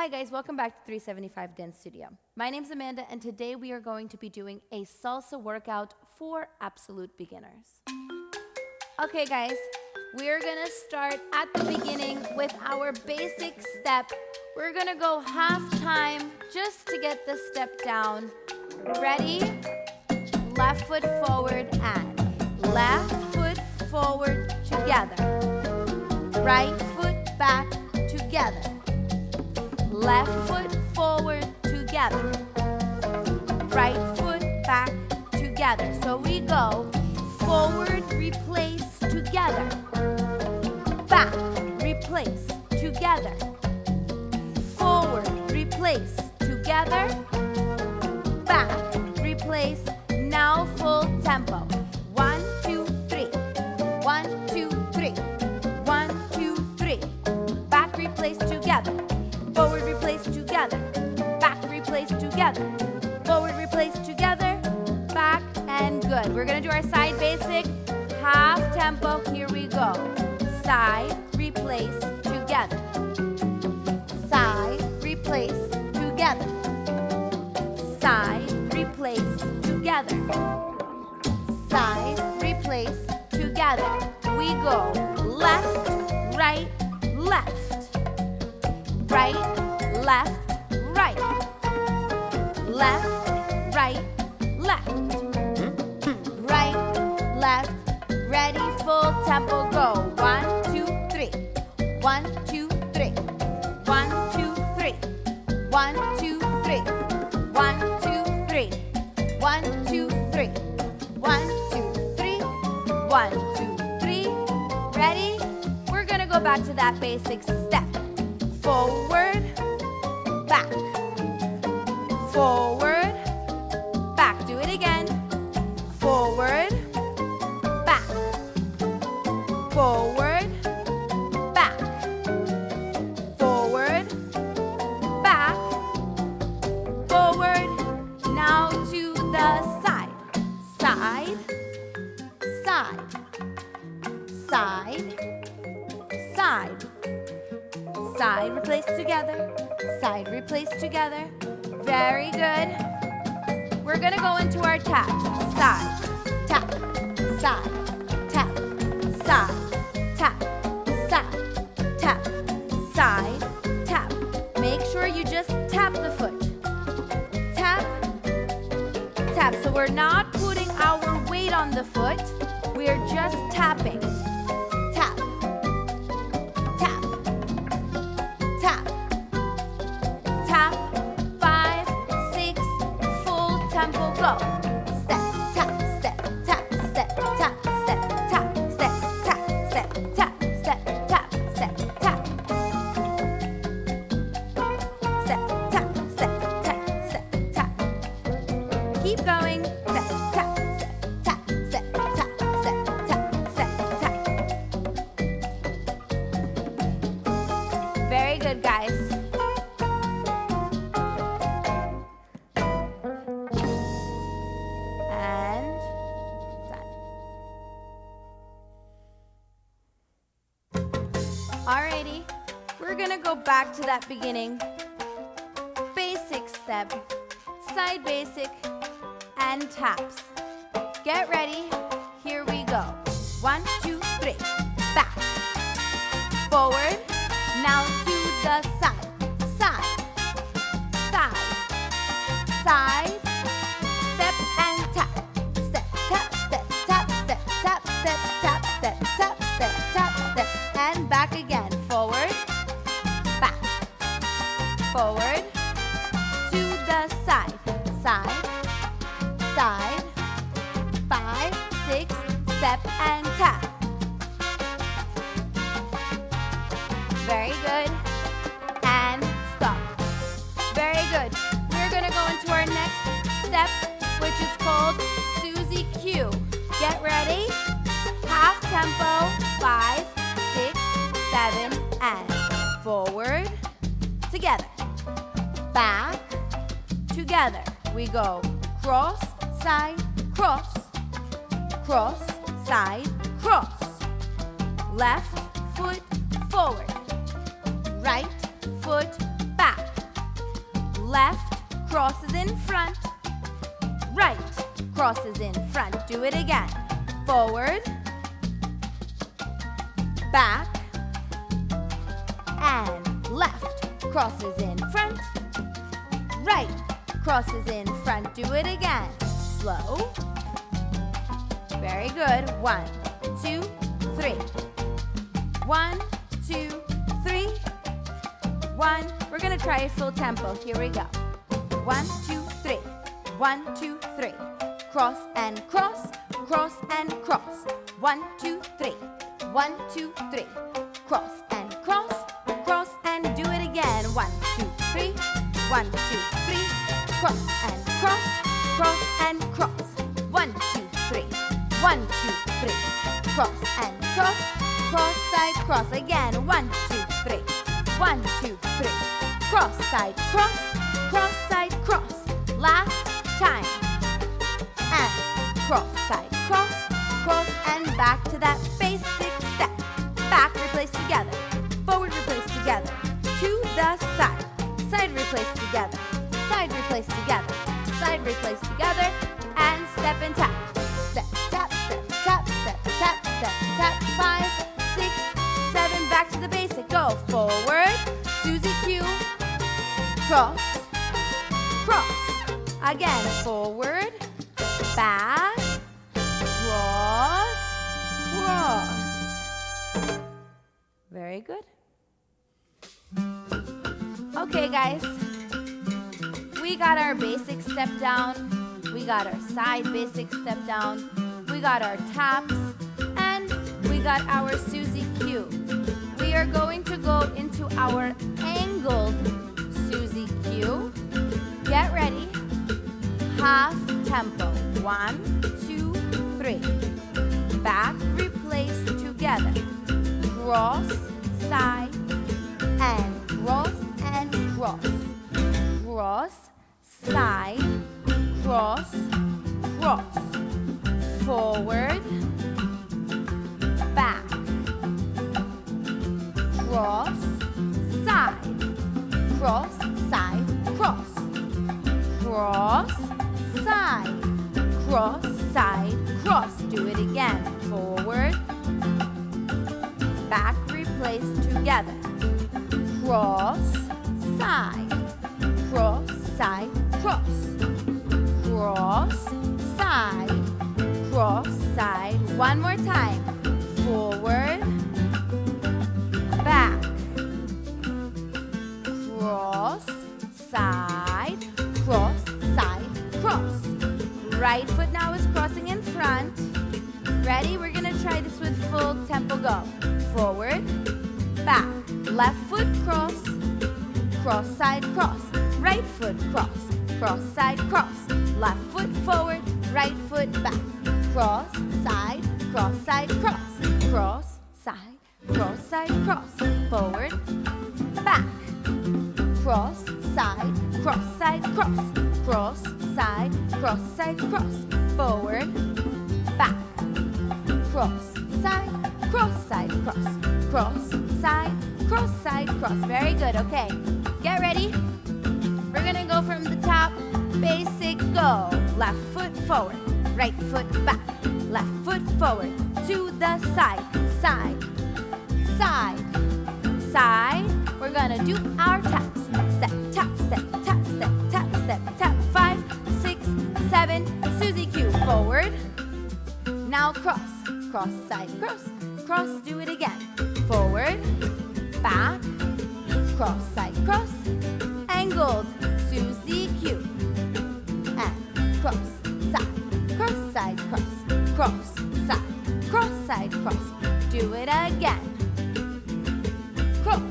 Hi guys, welcome back to 375 Dance Studio. My name's Amanda and today we are going to be doing a salsa workout for absolute beginners. Okay guys, we're gonna start at the beginning with our basic step. We're gonna go half time just to get the step down. Ready? Left foot forward and left foot forward together. Right foot back together. Left foot forward together. Right foot back together. So we go forward, replace, together. Back, replace, together. Forward, replace, together. Back, replace. Now full tempo. 1, 2, 3. 1, 2, 3. 1, 2, 3. Back, replace, together. Forward, replace, together. Back, replace, together. Forward, replace, together. Back, and good. We're gonna do our side basic. Half tempo, here we go. Side, replace, together. Side, replace, together. Side, replace, together. Side, replace, together. We go left, right, left. Right, left, right. Left, right, left. Right, left. Ready, full tempo, go. 1, 2, 3. 1, 2, 3. 1, 2, 3. 1, 2, 3. 1, 2, 3. 1, 2, 3. 1, 2, 3. 1, 2, 3. Ready? We're gonna go back to that basic step. Forward, back. Forward, back. Do it again. Forward, back. Forward, back. Forward, back. Forward. Now to the side. Side, side. Side, side. Side, replace together. Side, replace together. Very good. We're gonna go into our taps. Side, tap, side, tap, side, tap, side, tap, side, tap. Make sure you just tap the foot. Tap, tap. So we're not putting our weight on the foot. We're just tapping. Tap, tap, tap, tap. 5, 6, full tempo, go. Step, tap, step, tap, step, tap, step, tap, step, tap, step, tap, step, tap, step, tap. Step, tap, step, tap, step, tap. Keep going. Step, tap, step, tap, step, tap, step, tap, step, tap. Very good, guys. And done. Alrighty, we're gonna go back to that beginning. Basic step, side basic, and taps. Get ready, here we go. 1, 2, 3, back. Forward, now to the side. Side, side, side. Step and tap. Step, tap, step, tap, step, tap, step, tap, step, tap, step, tap, step. And back again. Forward, back. Forward, to the side. Side, side. 5, 6, step and tap. Very good. And stop. Very good. We're gonna go into our next step, which is called Suzy Q. Get ready. Half tempo. 5, 6, 7, and forward. Together. Back. Together. We go cross, side, cross. Cross, side, cross. Left foot forward. Right foot back. left, crosses in front, right, crosses in front. Do it again. Forward, back, and left, crosses in front, right, crosses in front. Do it again. Slow. Very good. 1, 2, 3. 1, 2, 3. 1. We're going to try a full tempo. Here we go. 1, 2, 3. 1, 2, 3. Cross and cross, cross and cross. 1, 2, 3. 1, 2, 3. Cross and cross, cross and do it again. 1, 2, 3. 1, 2, 3. Cross and cross, cross and cross. 1, 2, 3. 1, 2, 3. Cross and cross, cross side cross. Again. 1, 2, 3. 1, 2, 3. Cross side cross, cross side cross. Last time. And cross side cross, cross and back to that basic step. Back replace together, forward replace together, to the side. Side replace together, side replace together, side replace together, and step and tap. Step, tap, step, tap, step, tap, step, tap. 5, 6, 7, back to the basic. Go forward, Suzy Q, cross, cross. Again, forward, back, cross, cross. Very good. Okay, guys. We got our basic step down. We got our side basic step down. We got our taps. And we got our Suzy Q. We are going to go into our angled Suzy Q. Get ready. Half tempo. 1, 2, 3. Back, replace together. Cross, side, and cross, and cross. Cross, side, cross, cross. Forward, back. Cross, side, cross, side, cross. Cross, side, cross, side, cross. Do it again. Forward, back, replace together. Cross, side, cross, side, cross. Cross, side, cross, side. One more time. Forward, back. Cross, side, cross, side, cross. Right foot now is crossing in front. Ready? We're going to try this with full tempo. Go. Forward, back. Left foot cross, cross side cross. Right foot cross, cross side cross. Left foot forward, right foot back. Cross, side, cross side cross. Cross, side, cross side cross. Forward, back. Cross, side, cross side cross. Cross, side, cross side cross. Forward, back. Cross, side, cross side cross. Cross, side, cross side cross. Very good. Okay, get ready. We're gonna go from the top. Basic, go. Left foot forward, right foot back. Left foot forward to the side. Side, side, side. We're gonna do our taps. Step, tap, step, tap, step, tap, step, tap. 5, 6, 7. Suzy Q. Forward. Now cross. Cross, side, cross. Cross, do it again. Forward, back, cross, side, cross. Angled, Suzy Q. And cross, side, cross, side, cross. Cross, side, cross, side, cross. Do it again. Cross,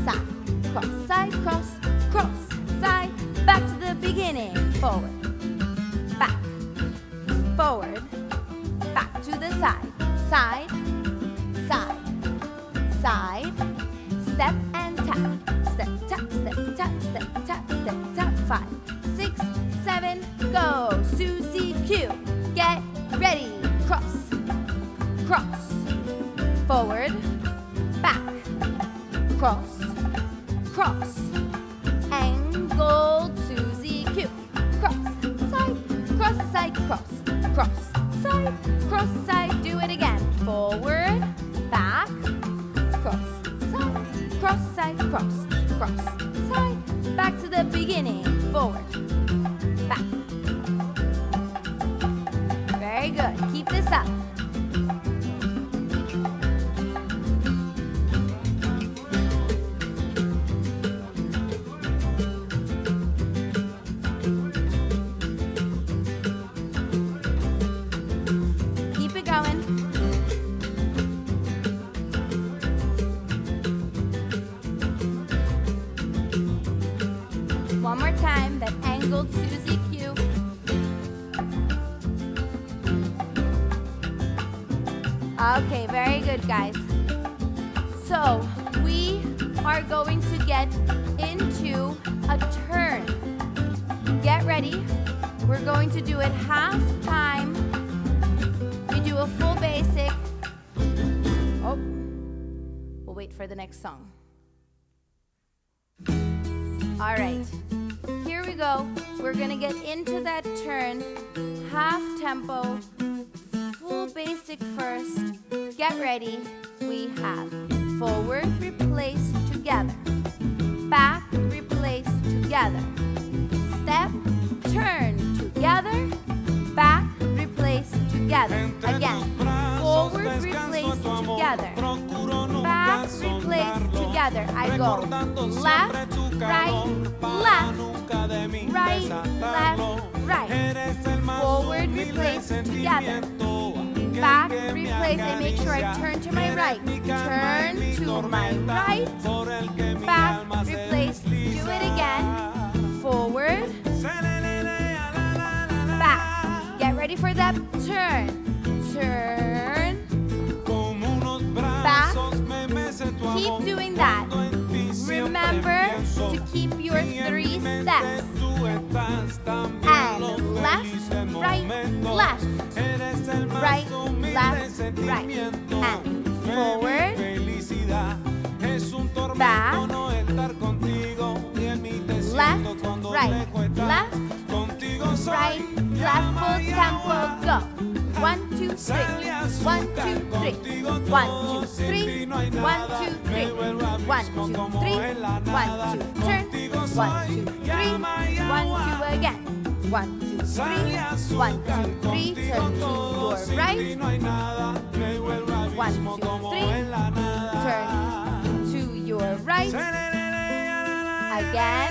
side, cross, side, cross. Cross, side, back to the beginning. Forward, back, forward, back to the side. Side, side, side. Step and tap. Step, tap, step, tap, step, tap, step, tap. 5, 6, 7. Go. Suzy Q. Get ready. Cross, cross. Forward, back. Cross, cross. Angle to side. Back to the beginning. Forward, back. Very good. Keep this up. Keep it going. One more time, that angled Suzy Q. Okay, very good, guys. So we are going to get into a turn. Get ready. We're going to do it half time. We do a full basic. Oh, we'll wait for the next song. All right, here we go. We're gonna get into that turn, half tempo, full basic first. Get ready. We have forward, replace, together. Back, replace, together. Step, turn, together. Back, replace, together. Again, forward, replace, together. Back, replace, together. I go left, right, left, right, left, right. Forward, replace, together. Back, replace. I make sure I turn to my right. Turn to my right. Back, replace. Do it again. Forward. Back. Get ready for that turn. Turn. Back. Keep doing that. Remember to keep your 3 steps. And left, right, left. Right, left, right. And forward. Back. Left, right, left. Right, left, full tempo, go. 1, 2, 3. 1, 2, 3. 1, 2, 3. 1, 2, 3. 1, 2, 3. 1, 2, turn. 1, 2, 3. 1, 2 again. 1, 2, 3. 1, 2, 3. Turn to your right. 1, 2, 3. Turn to your right. Again.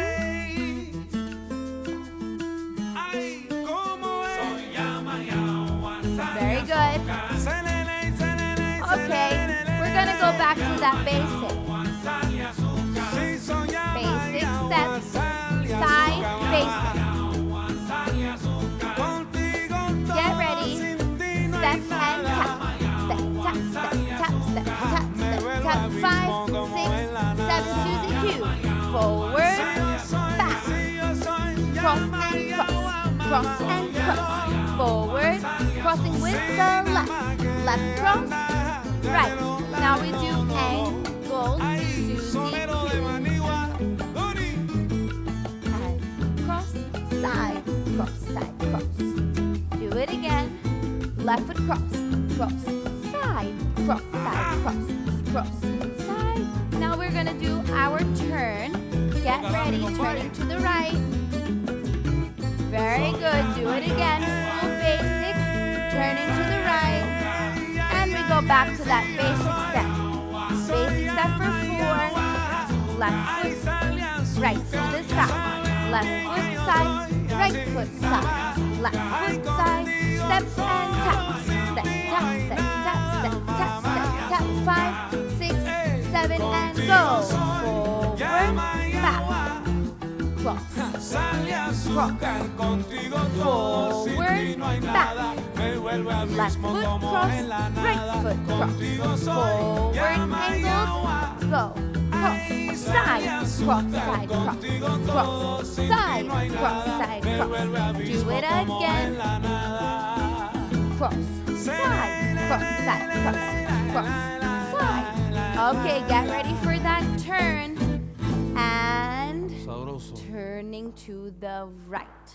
Very good. Okay, we're gonna go back to that basic. Basic steps, side, basic. Get ready. Step and tap. Step, tap, step, tap, step, tap, step, tap. 5, 6, 7, Suzy Q. Forward, back. Cross and cross. Cross and cross. Forward. Crossing with the left. Left cross, right. Now we do angled Suzy Q. And cross, side, cross. Do it again. Left foot cross, side, cross, side. Now we're gonna do our turn. Get ready, turning to the right. Very good, do it again. Full basic, turning to the right. And we go back to that basic step. Basic step for 4. Left foot, right to the side. Left foot side, right foot side. Left foot side, step and tap. Step, tap, step, tap, step, tap, step, tap. 5, 6, 7, and go. Forward, back. Cross, forward, back. Left foot cross, right foot cross. Forward angled, go. Cross, side, cross, side, cross. Cross, side, cross, side, cross. Do it again. Cross, side, cross, side, cross. Cross, side. Okay, get ready for that turn. And turning to the right.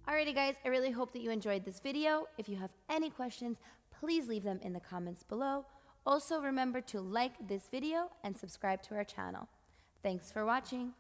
Alrighty guys, I really hope that you enjoyed this video. If you have any questions, please leave them in the comments below. Also remember to like this video and subscribe to our channel. Thanks for watching.